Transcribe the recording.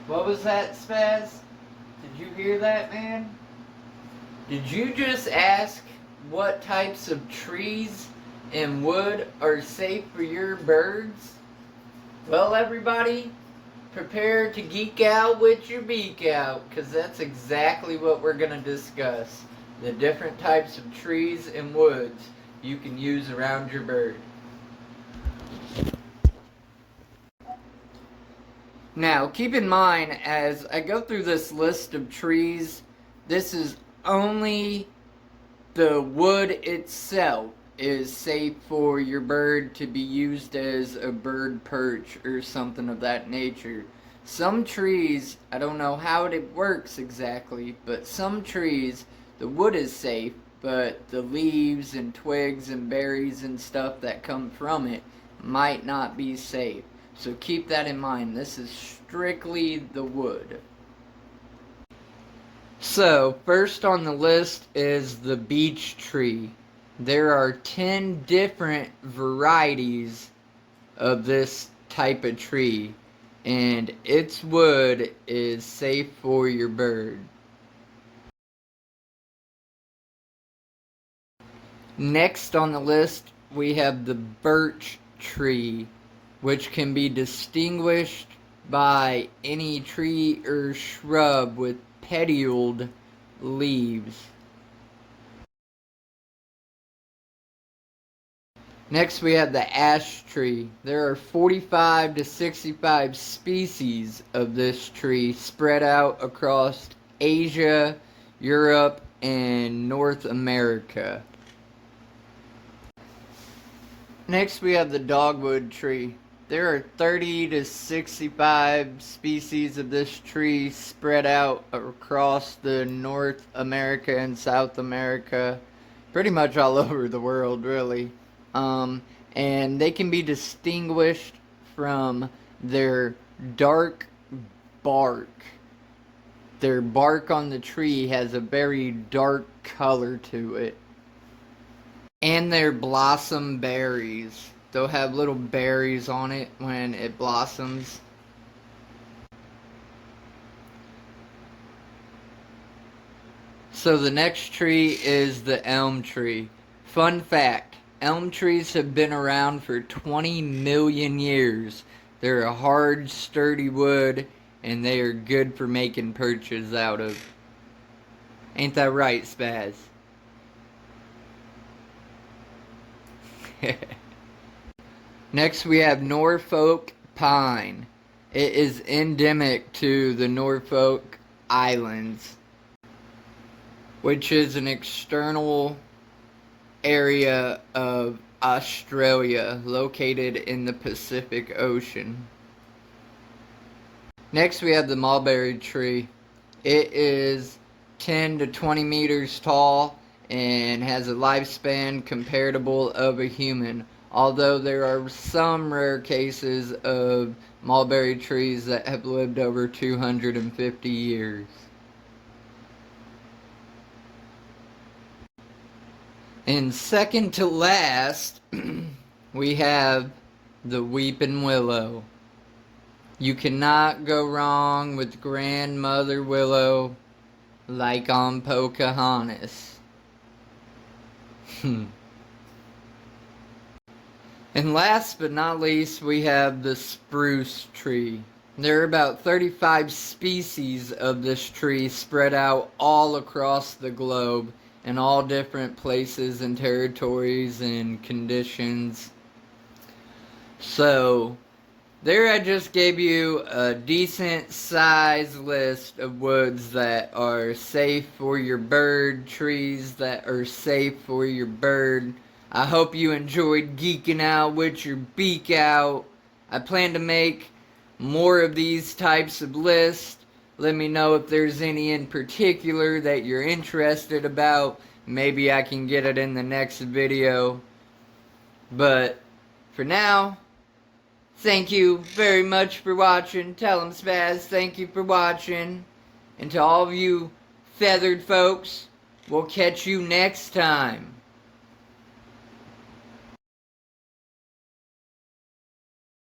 What was that, Spaz? Did you hear that, man? Did you just ask what types of trees and wood are safe for your birds? Well, everybody, prepare to geek out with your beak out, because that's exactly what we're going to discuss. The different types of trees and woods you can use around your bird. Now, keep in mind, as I go through this list of trees, this is only the wood itself is safe for your bird to be used as a bird perch or something of that nature. Some trees, I don't know how it works exactly, but some trees, the wood is safe, but the leaves and twigs and berries and stuff that come from it might not be safe. So keep that in mind. This is strictly the wood. So, first on the list is the beech tree. There are 10 different varieties of this type of tree, and its wood is safe for your bird. Next on the list, we have the birch tree, which can be distinguished by any tree or shrub with petioled leaves. Next we have the ash tree. There are 45 to 65 species of this tree spread out across Asia, Europe, and North America. Next we have the dogwood tree. There are 30 to 65 species of this tree spread out across the North America and South America, pretty much all over the world, really. And they can be distinguished from their dark bark. Their bark on the tree has a very dark color to it. And their blossom berries. They'll have little berries on it when it blossoms. So the next tree is the elm tree. Fun fact, elm trees have been around for 20 million years. They're a hard, sturdy wood, and they are good for making perches out of. Ain't that right, Spaz? Next we have Norfolk pine. It is endemic to the Norfolk Islands, which is an external area of Australia located in the Pacific Ocean. Next we have the mulberry tree. It is 10 to 20 meters tall and has a lifespan comparable of a human, although there are some rare cases of mulberry trees that have lived over 250 years. And second to last, we have the weeping willow. You cannot go wrong with grandmother willow like on Pocahontas. And last but not least, we have the spruce tree. There are about 35 species of this tree spread out all across the globe in all different places and territories and conditions. So, there I just gave you a decent sized list of woods that are safe for your bird, trees that are safe for your bird. I hope you enjoyed geeking out with your beak out. I plan to make more of these types of lists. Let me know if there's any in particular that you're interested about. Maybe I can get it in the next video. But for now, thank you very much for watching. Tell them, Spaz, thank you for watching. And to all of you feathered folks, we'll catch you next time.